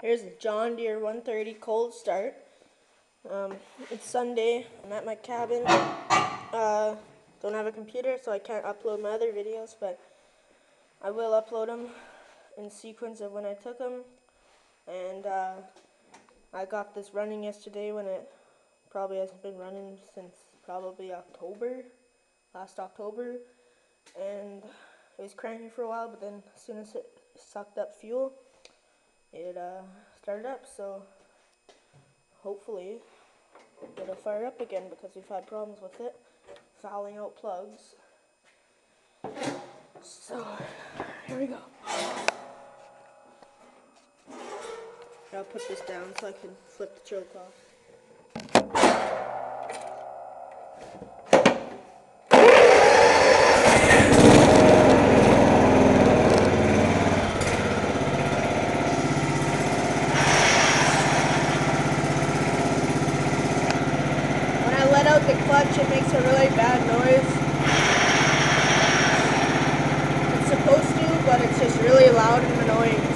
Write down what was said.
Here's a John Deere 130 cold start. It's Sunday. I'm at my cabin. Don't have a computer, so I can't upload my other videos, but I will upload them in sequence of when I took them. And I got this running yesterday when it probably hasn't been running since probably last October. And it was cranky for a while, but then as soon as it sucked up fuel, it started up, so hopefully it'll fire up again because we've had problems with it fouling out plugs. So here we go. I'll put this down so I can flip the choke off. Let out the clutch, it makes a really bad noise. It's supposed to, but it's just really loud and annoying.